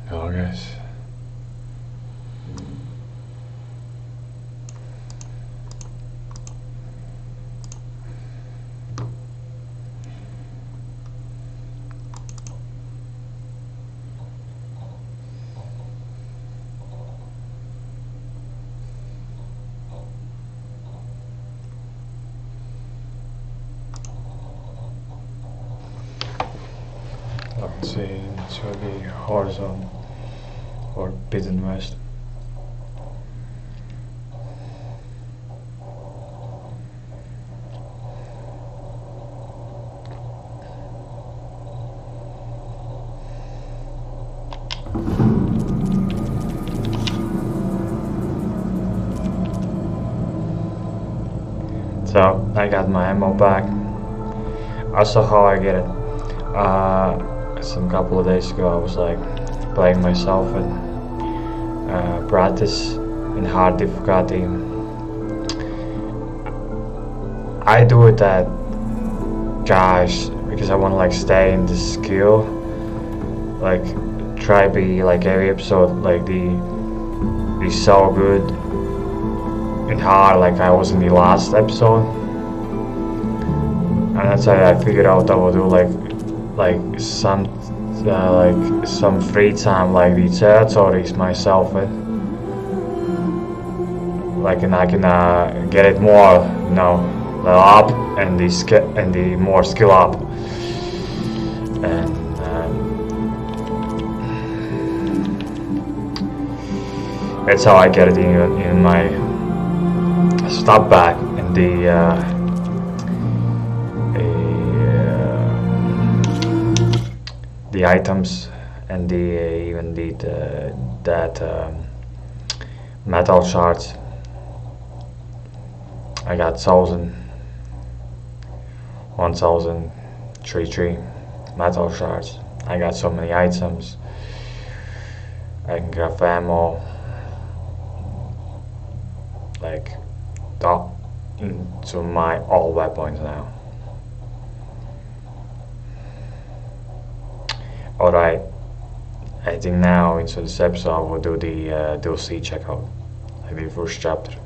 Hello guys. Let's see, it will be Horzion or Bidden West. So I got my ammo back. Also, how I get it? Some couple of days ago, I was like playing myself in practice in hard difficulty. I do it at guys because I want to like stay in this skill, like try be like every episode like be so good and hard like I was in the last episode, and that's how I figured out I will do like some free time like the territories myself with, like, and I can get it more, you know, level up and the more skill up, and that's how I get it in my stop back in the items and even that metal shards. I got 1,033 metal shards. I got so many items. I can craft ammo like into my all weapons now. Alright, I think now into this episode I will do the DLC checkout, like the first chapter.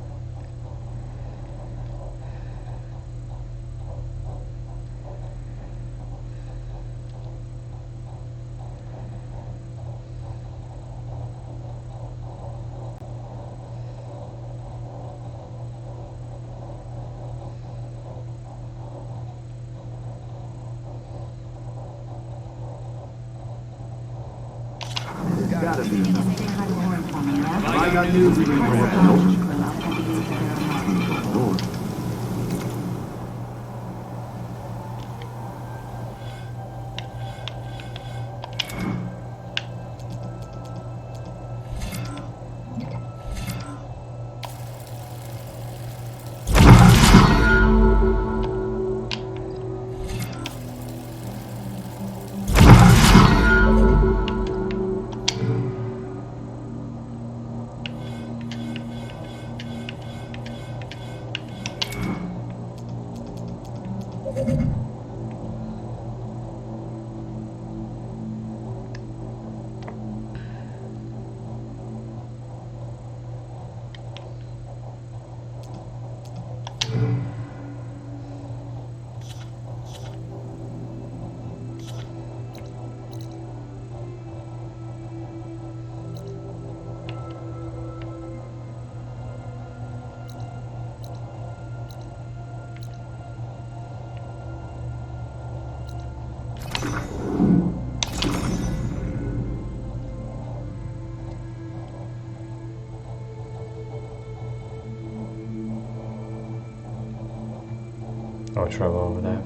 Gotta be. I got news for you. No trouble over there.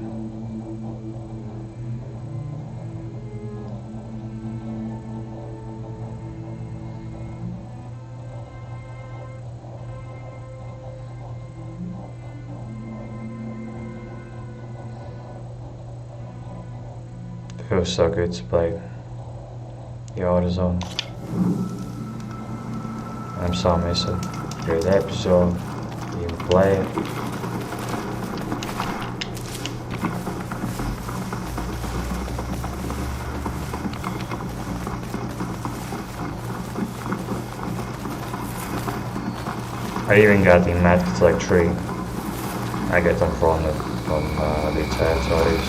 Feels so good to play the Horzion. I'm so missing. Great episode. Even play it. I even got the Magic like tree. I get them from the territories.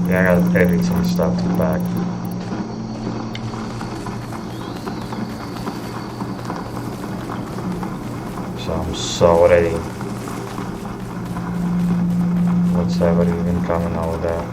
Yeah, I got everything stuff to back. So I'm so ready. What's ever even coming over there?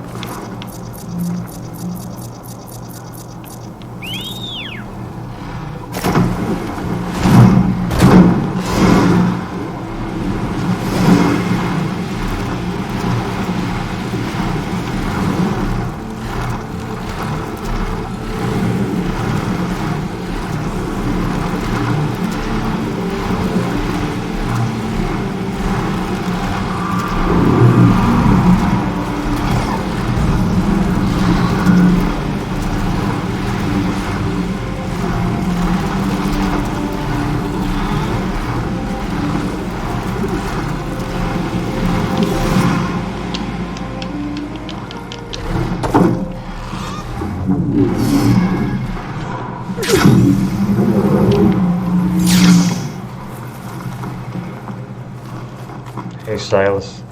Hey Silas.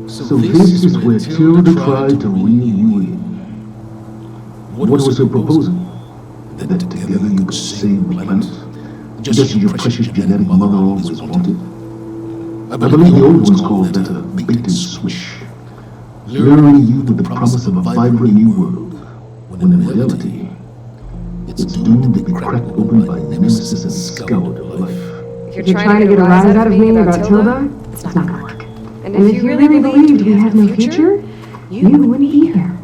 So this is where Tilda tried to reel you in. What was her proposal? That together you could save the planet? Just as your precious genetic mother always wanted? I believe the old ones called that a bait and switch. Luring you with the promise of a vibrant new world, when in reality, it's doomed to be cracked open by nemesis and scoured of life. If you're trying to get a rise out of me about Tilda, it's not gonna work. And if you really believed we had no future, you wouldn't be here.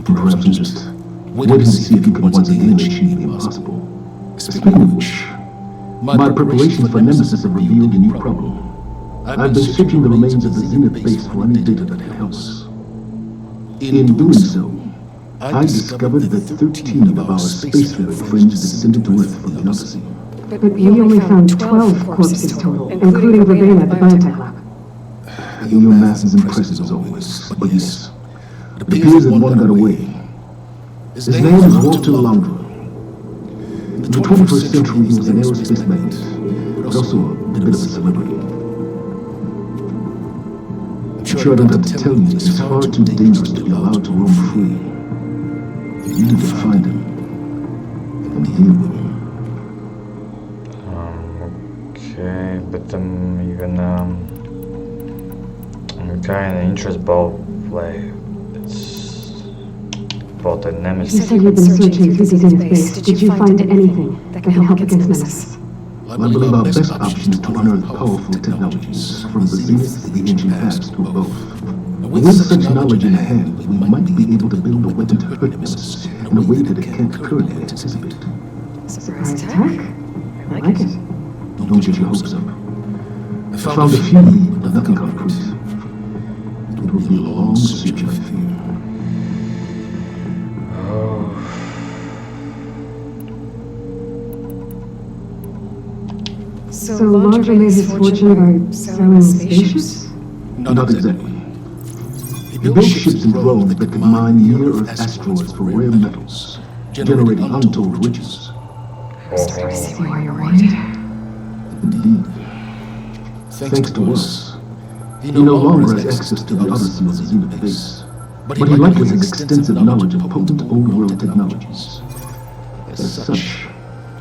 Perhaps just waiting to see if you could once again achieve the impossible. Speaking of which, my preparations for Nemesis have revealed a new problem. I've been searching the remains of the Zenith base for any data that can help us. In doing so, I discovered that 13 of our spacefaring friends descended to Earth from the Odyssey. But we only found 12 corpses total, including Vervain at the biotech lab. Your math is impressive as always, but yes, it appears that one got away. His name is Walter Landra. In the 21st century, he was an aerospace magnate, but also a bit of a celebrity. I'm sure I don't have to tell you it's far too dangerous to be allowed to roam free. You need to find him and deal with him. Okay, but even I'm kind of interested about play. It's about the You Nemesis. said you've been searching through the Zenith base. Did you find anything that can help against Nemesis? I believe our best option is to unearth powerful technologies from the Zenith to the ancient past or both. With such knowledge in hand, we might be able to build a weapon to hurt Nemesis in a way that it can't currently anticipate. Surprise attack? I like it. Don't get your hopes up. found a few, but nothing concrete. It will be a long search, I fear. So Laundry made his fortune by selling spaceships? Not exactly. He built ships and drones that could mine near-Earth asteroids for rare metals, generating untold riches. Starting to see why you're right. Indeed. Thanks to us, he no longer has access to the other seals of Zenith base, but he likely has extensive knowledge of potent old-world technologies. As such,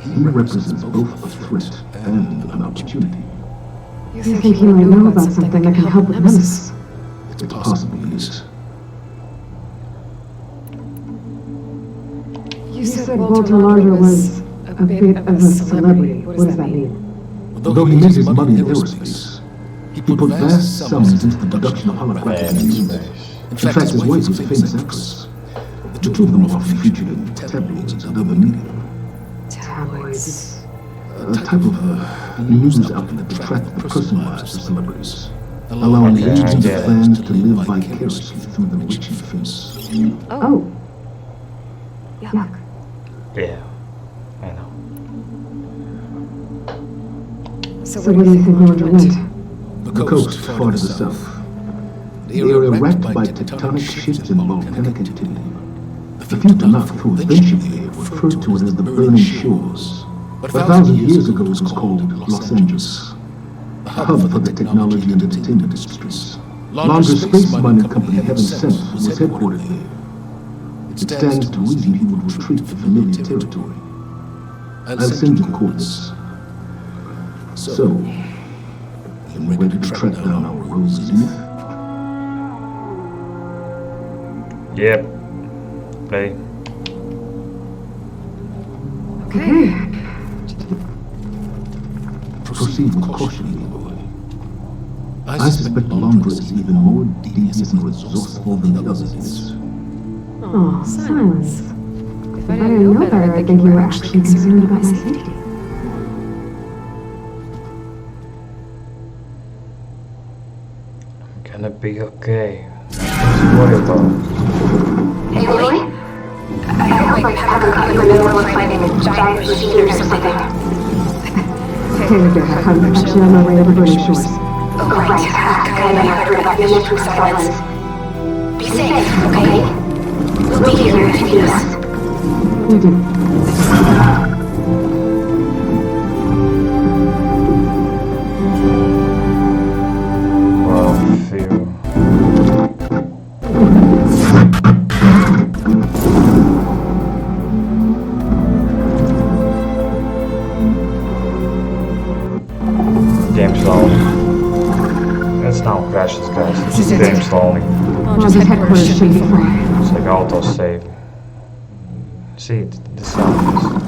he represents both a threat and an opportunity. You think he might know about something that can help with Nemesis? It's possible, yes. You said Walter Laundry was a bit of a celebrity. What does that mean? Although he made his money in aerospace, he put vast sums into the production of holographic memes. In fact, his wife was a famous actress. The two of them were often featured in tabloids and other media. Tabloids. A type of news outlet that tracked the personal lives of celebrities, allowing agents and fans to live vicariously through the rich and famous. Oh. Yuck. Yeah, I know. So where do you think Laundry went? The coast far to the south. The area racked by tectonic shifts and volcanic activity. The few Tanakh who ventured there referred to it as the Burning Shores. But 1,000 years ago it was called Los Angeles, a hub for the technology and entertainment industries. Laundry's space mining company, Heaven Sent, was headquartered there. It stands to reason he would retreat to familiar territory. I'll send you the coordinates. So, you ready to track down our Rose Zenith? Yep. Ready. Okay. Proceed with caution, young boy. I suspect Laundry is even more devious and resourceful than the others. Oh, silence. If I didn't know better, I'd think you were actually concerned about my safety. Gonna be okay. Don't worry about it. Hey, Lily? I hope I haven't caught you in the middle of finding a giant machine or something. Taylor, dear, I'm actually on my way to the Burning Shores. Oh, right. I heard about the mystery silence. Be safe, okay? We'll be here if you need us. You do. Well, phew. Game stalling. It's now crashes, guys. It's game stalling. Oh, this headquarters shouldn't be far. It's like auto save. See the sounds.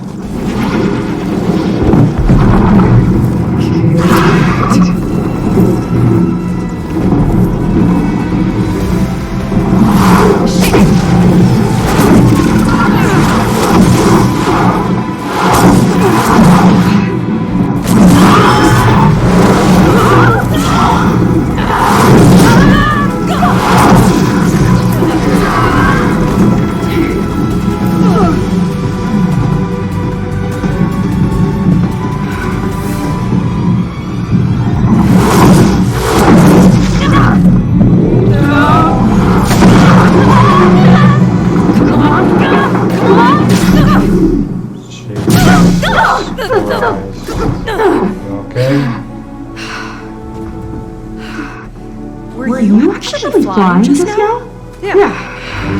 Were you actually flying just now? Yeah.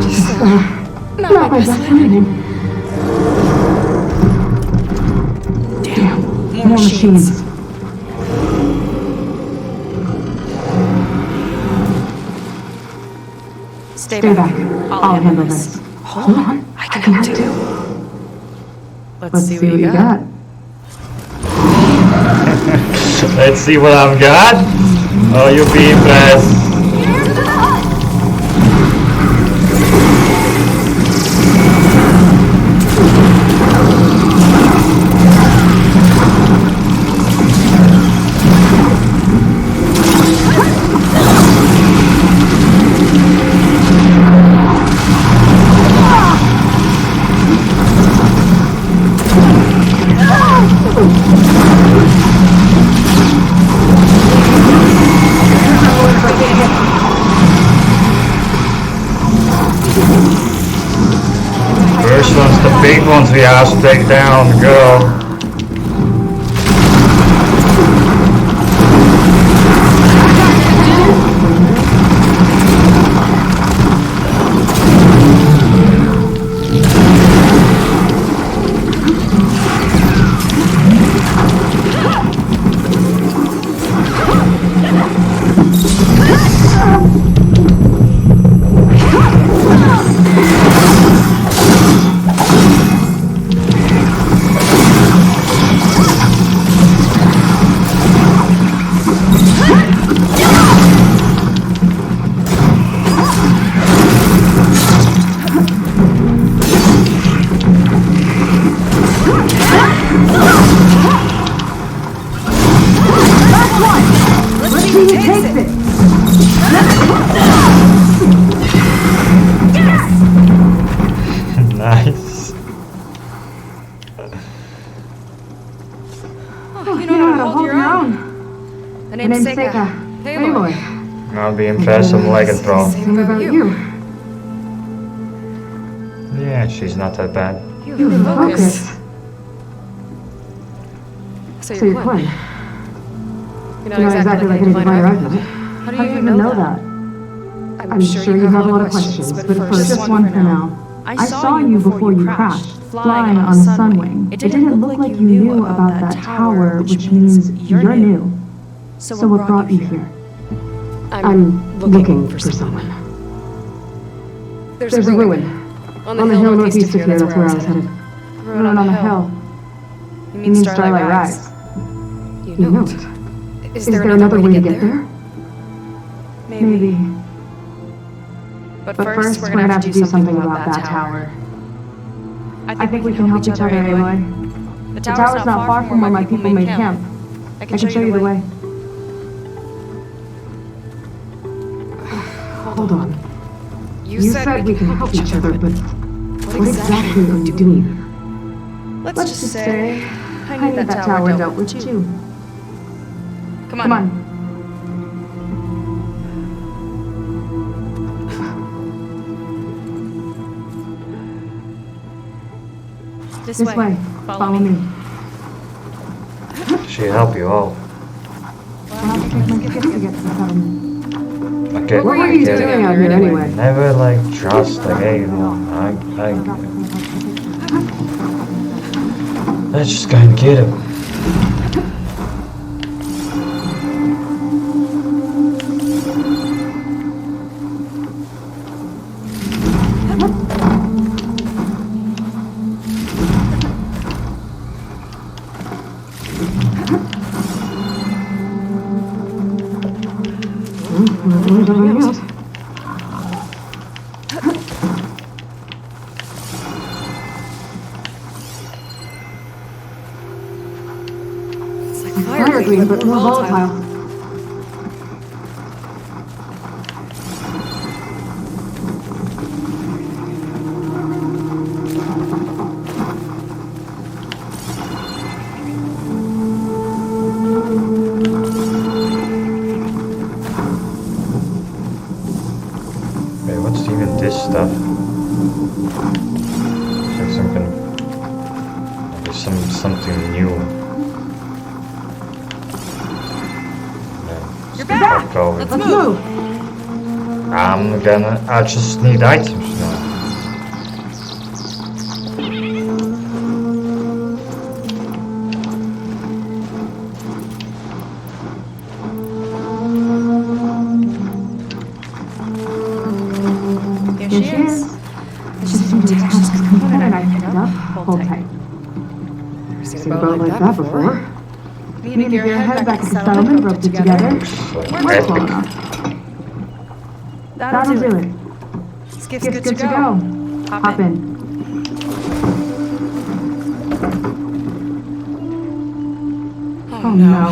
Just, not my best timing. Damn, more machines. Stay back. I'll handle this. Hold on. I can help too. Let's see what you got. Let's see what I've got. Oh, you'll be impressed. deep ones we have to take down, girl. Nice. Oh, you know how to hold your own. The name's Seika. Hey, boy. I'll be impressed I'm like it, bro. Same about you. Yeah, she's not that bad. You focus. So So you're Quinn. You're You're not exactly like any divine right? How How do you even know that? I'm sure you have a lot of questions, but first, just one for now. I saw you before you crashed, flying on a sunwing. It didn't look like you knew about that tower, which means you're new. So what brought you here? I'm looking for someone. There's a ruin. On the hill northeast of here, that's where I was headed. Ruin on the hill. You You mean Starlight Rise? You know it. Is there another way to get there? Maybe. But first, we're gonna have to do something about that tower. I think we can help each other anyway. The tower's not far from where my people made camp. I can show you the way. Hold on. You said we can help each other, but what exactly are you doing? Let's just say I need that tower dealt with too. Come on. This way. Follow me. She help you all. Okay. What were you doing out here anyway? Never like trust like anyone. Let's just go and get him. Fire green, but more volatile. Wait, what's even this stuff? It's like something new. You're back! Let's move! I just need items now. Here she is. It's just a detached component I picked up. Hold tight. Seen a boat like that before. Me and Garrett headed back to the settlement, roped it together. We're slow enough. That'll do it. Skiff's good to go. Hop in. Oh no.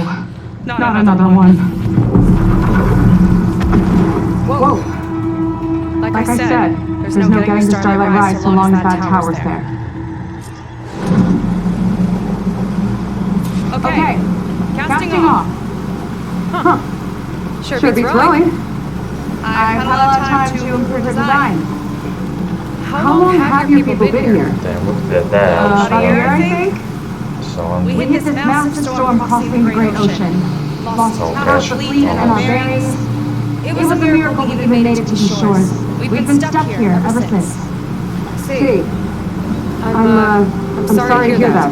Not another one. Whoa. Like I said, there's no getting to Starlight Rise so long as that tower's there. Okay. Casting off. Huh. Sure beats rowing. I've had a lot of time to improve her design. How long have you people been here? Damn, look at that. About a year, I think. Song. We hit this massive storm crossing the Great Ocean. Lost half the fleet and our bearings. It was a miracle we even made it to these shores. We've been stuck here ever since. See, I'm sorry to hear that.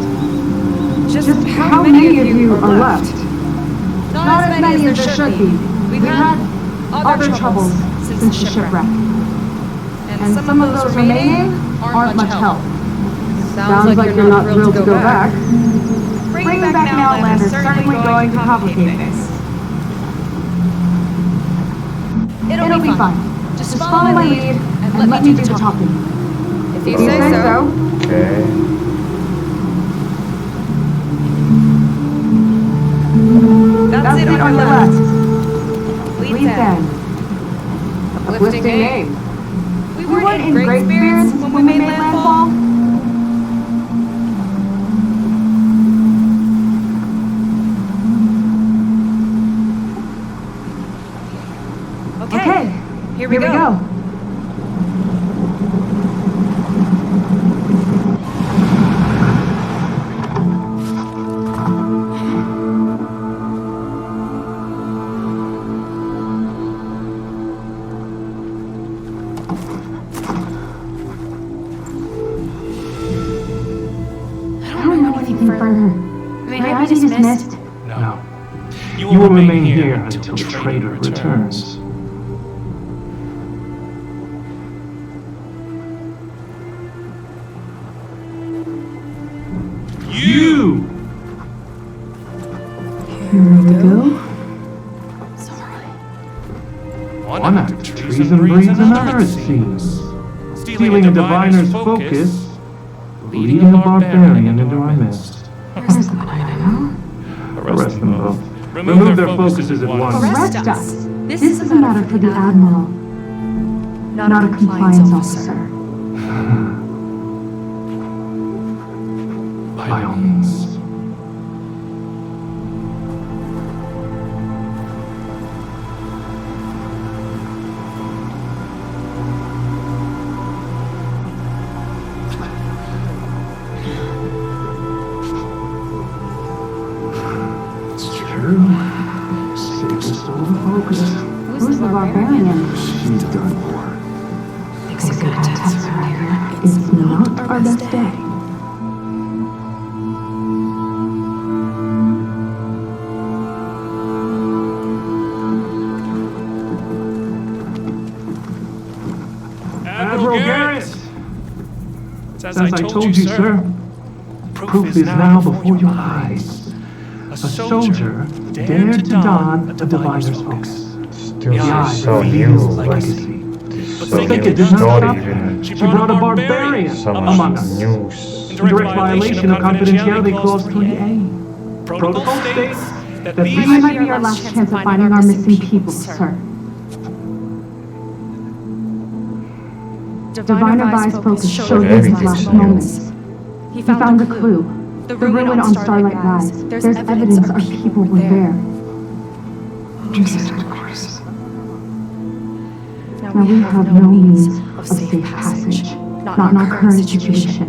Just how many of you are left? Not as many as there should be. We've had other troubles since the shipwreck. And some of those remaining aren't much help. Sounds like you're not thrilled to go back. Bringing back an outlander is certainly going to complicate things. It'll be fine. Just follow my lead and let me do the talking. If you say so. Okay. That's it on your left. Lead then. Uplifting name. We weren't in great spirits when we made landfall. Okay, here we go. I don't know anything further. May I be dismissed? No. You will remain here until the traitor returns. You! Here we go. One act of treason breeds another, it seems. Stealing a diviner's focus, leading a barbarian into our midst. Where's the plan? Arrest them both. Remove their focuses at once. Arrest us. This is a matter for the Admiral, not a compliance officer. By all means. It's true. Safest over focus. Who's the barbarian? She's done for. Makes a good test around here. It's not our best day. Admiral Garrett! As I told you, sir, proof is now before your eyes. A soldier dared to don a diviner's focus. Still so new, like so Think new it did not story stop even. her. She brought a barbarian So among much us. news. In direct violation of confidentiality clause 3A. Protocol states that these This might be our last chance of finding our missing people, sir. Diviner Vi's focus showed these last moments. He found the clue. The ruin on Starlight Rise. There's evidence our people were there. Of course. Now we have no means of safe passage. Not in our current situation.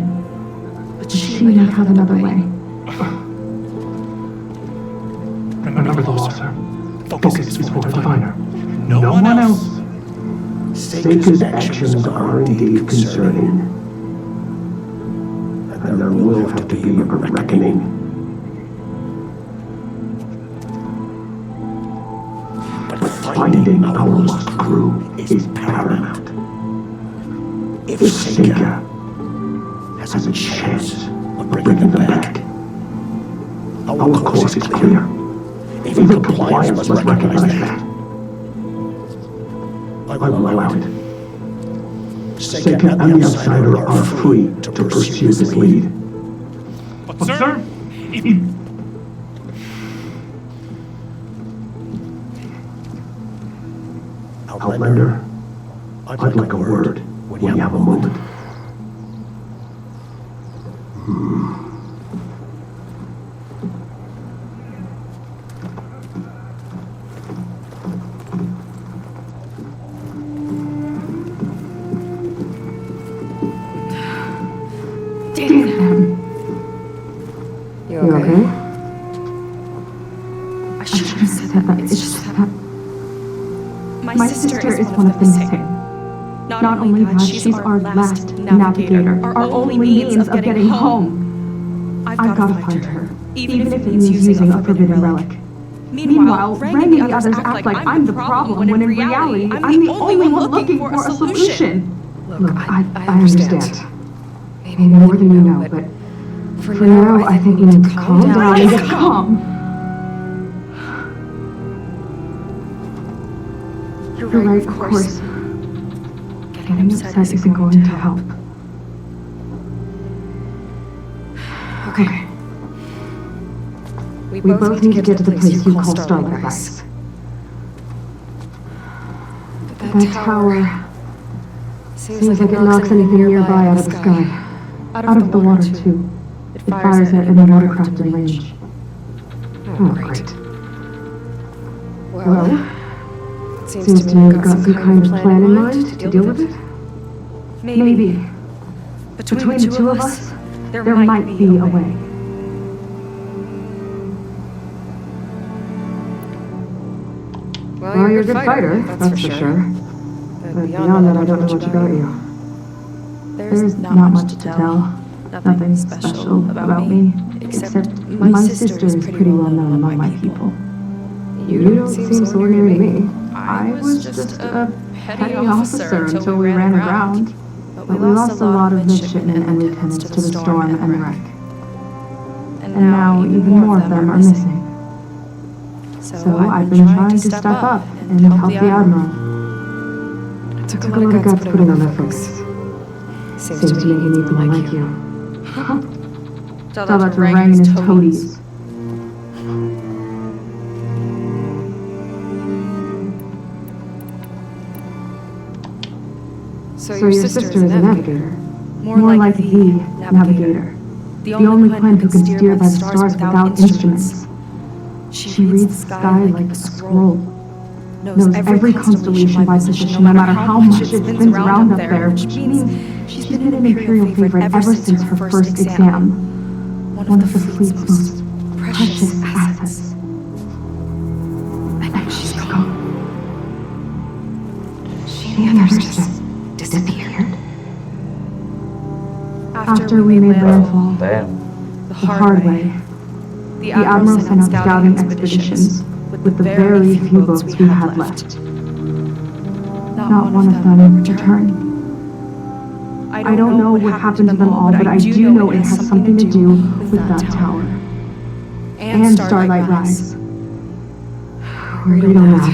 But she might have another way. Remember the law, sir. Focus is for the diviner. No one else. Seika's actions are indeed concerning. And there will have to be a reckoning. But finding our lost crew is paramount. If Seika has a chance of bringing them back, our course is clear. Even compliance must recognize that. I will allow it. Seika and the outsider are free to pursue this lead. But sir, if... Outlander, I'd like a word when you have a moment. Damn them. You okay? I shouldn't have said that. It's just that my sister is one of the missing. Not only that, she's our last navigator, our only means of getting home. I've got to find her, even if it means using a forbidden relic. Meanwhile, Rang and the others act like I'm the problem, when in reality, I'm the only one looking for a solution. Look, I understand. Maybe more than you know, but for now, I think you need to calm down and get calm. You're right, of course. Getting upset isn't going to help. Okay. We both need to get to the place you call Starlight Rise. But that tower seems like it knocks anything nearby out of the sky. Out of the water, too. It fires at any watercraft in range. Oh, great. Well, seems to me you've got some kind of plan in mind to deal with it. Maybe. Between the two of us, there might be a way. Well, you're a good fighter, that's for sure. But beyond that, I don't know much about you. There's not much to tell. Nothing special about me, except my sister is pretty well known among my people. You don't seem so ordinary to me. I was just a petty officer until we ran aground. But we lost a lot of midshipmen and lieutenants to the storm and wreck. And now even more of them are missing. So I've been trying to step up and help the Admiral. It took a lot of guts putting on that focus. Seems to me he needs someone like you. Tell that to Rang and his toadies. So your sister is a navigator. More like the navigator. The only Quen who can steer by the stars without instruments. She reads the sky like a scroll. Knows every constellation by position, no matter how much it spins around up there, which means she's been an Imperial favorite ever since her first exam. One of the fleet's most precious assets. And now she's gone. She and the others just disappeared. After we made landfall, the hard way, the Admiral sent out scouting expeditions with the very few boats we had left. Not one of them returned. I don't know what happened to them all, but I do know it has something to do with that tower. And Starlight Rise. Worried on that.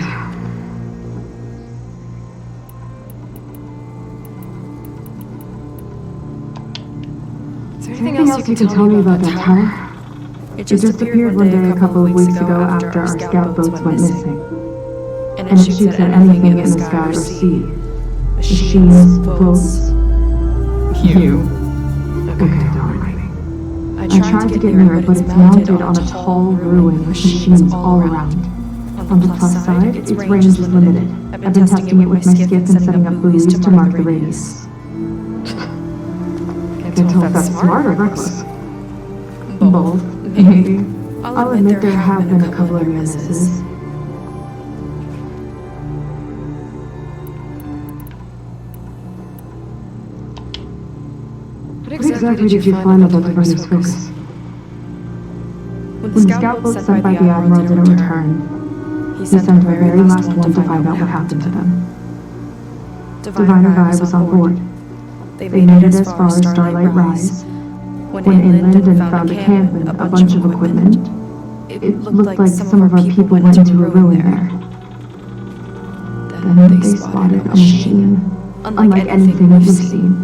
Is there anything else you can tell me about that tower? It just appeared one day a couple of weeks ago after our scout boats went missing. And it shoots at anything in the sky or sea. Machines, boats. You. Okay, don't worry. I tried to get near it, but it's mounted on a tall ruin with machines all around. On the plus side, its range is limited. I've been testing it with my skiff and setting up buoys to mark the radius. Can't tell if that's smart or reckless. Both. Maybe. I'll admit there have been a couple of near misses. What exactly did you find about the runner's focus? When the scout boat sent by the Admiral didn't return, he sent our very last one to find out what happened to them. Diviner Guy was on board. They made it as far as Starlight Rise. Went inland and found a camp and a bunch of equipment. It looked like some of our people went into a ruin there. Then they spotted a machine, unlike anything we've seen.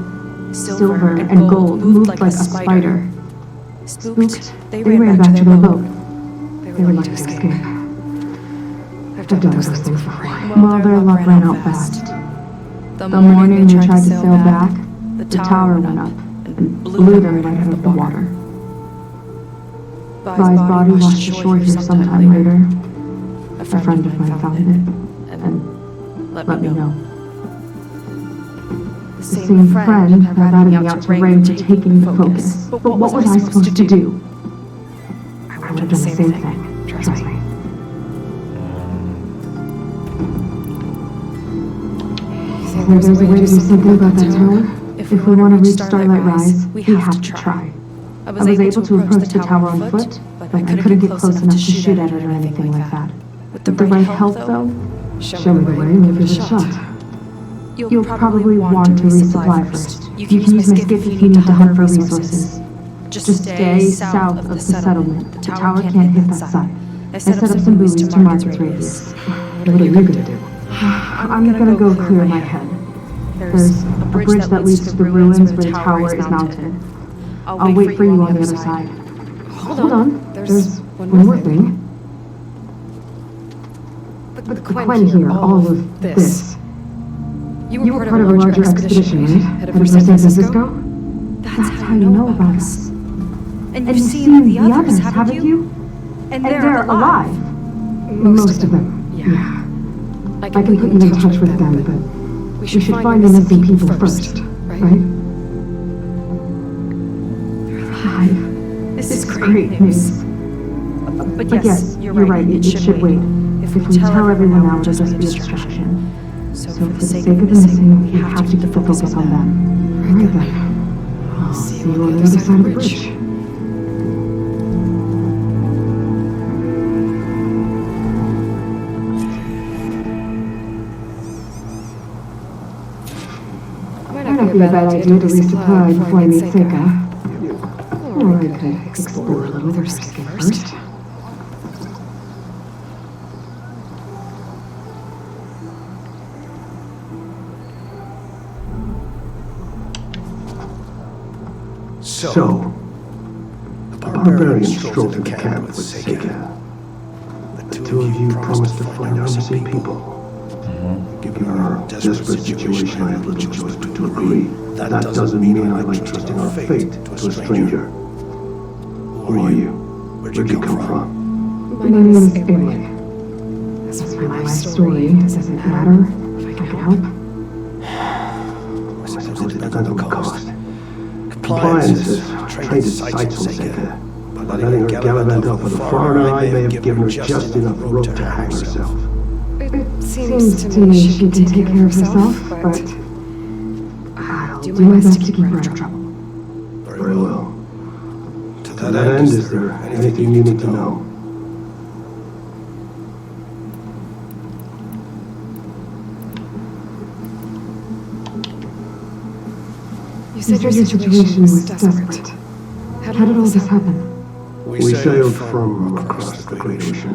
Silver and gold, moved like a spider. Spooked, they ran back to their boat. They were like to escape. I've done those things before. Well, their luck ran out fast. The morning they tried to sail back, the tower went up and blew them right out of the water. Vi's body washed ashore here sometime later. A friend of mine found it and let me know. The same friend that ratted me out to Ray for taking the focus. But what was I supposed to do? I would have done the same thing. Trust me. There's a way to do something about that tower. If we want to reach Starlight Rise, we have to try. I was able to approach the tower on foot, but I couldn't get close enough to shoot at it or anything like that. With the right help, though, show me the way and give it a shot. You'll probably want to resupply first. You can use my skiff if you need to hunt for resources. Just stay south of the settlement. The tower can't hit that side. I set up some buoys to mark its radius. What are you gonna do? I'm gonna go clear my head. There's a bridge that leads to the ruins where the tower is mounted. I'll wait for you on the other side. Hold on. There's one more thing. Look at Quen here, all of this. You were part of a larger expedition, right? Headed for San Francisco? That's how you know about us. And you've seen the others, haven't you? And they're alive. Most of them, yeah. I can put you in touch with them, but we should find the missing people first, right? They're alive. This is great news. But yes, you're right, it should wait. If we tell everyone now, it'll just be a distraction. So for the sake of the missing, we have to keep the focus on them. Right then. I'll see you on the other side of the bridge. Might not be a bad idea to resupply before I meet Seika. Or I could explore a little with her skin first. So, the barbarian strolled into camp with Seika. The two of you promised to find our missing people. Given our desperate situation, I have little choice but to agree. That doesn't mean I like trusting our fate to a stranger. Who are you? Where'd you come from? My name is Amy. This is my life story. Does it matter if I can help? I suppose it depends on the cost. Compliance has trained its sights on Seika. By letting her gallivant up with a foreigner, I may have given her just enough rope to hang herself. It seems to me she can take care of herself, but I'll do my best to keep her out of trouble. Very well. To that end, is there anything you need to know? You said your situation was desperate. How did all this happen? We sailed from across the Great Ocean.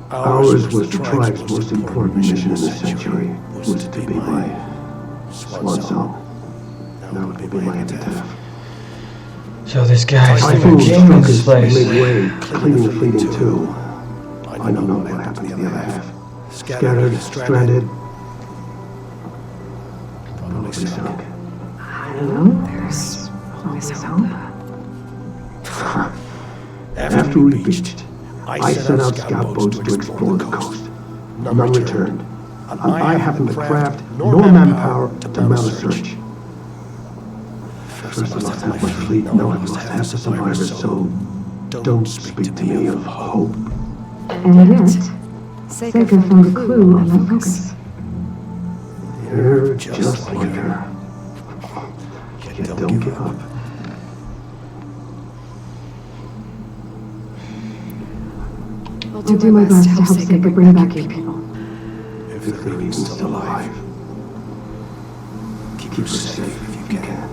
Ours was the tribe's most important mission in the century. Was to be my swan song. That would be my epitaph. So this guy's Typhoon living struck in this us place. midway, cleaving the fleet in two. I don't know what happened to the other half. Scattered, stranded, probably sunk. I don't know. There's always hope. After we beached, I sent out scout boats to explore the coast. None returned. And I haven't the craft nor manpower to mount a search. First, I must have my fleet. Now I must have the survivors, so don't speak to me of hope. And yet, Seika found a clue on that focus. You're just like her. Yet don't give up. I'll do my best to help Seika bring back your people. If the baby's still alive, keep her safe if you can.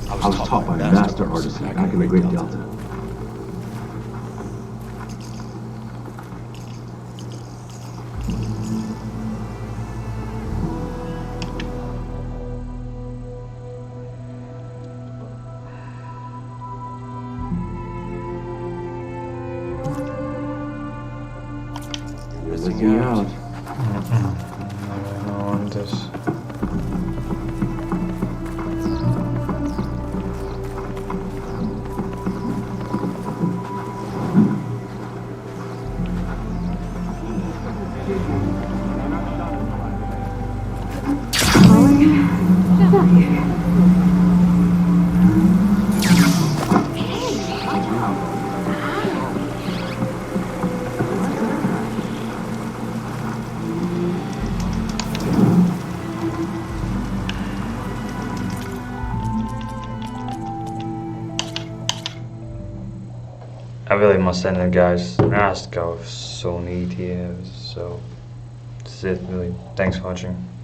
I was taught by a master artisan back in the Great Delta. guys. I really must end it, guys. Let's go. So neat here. So that's it, really. Thanks for watching.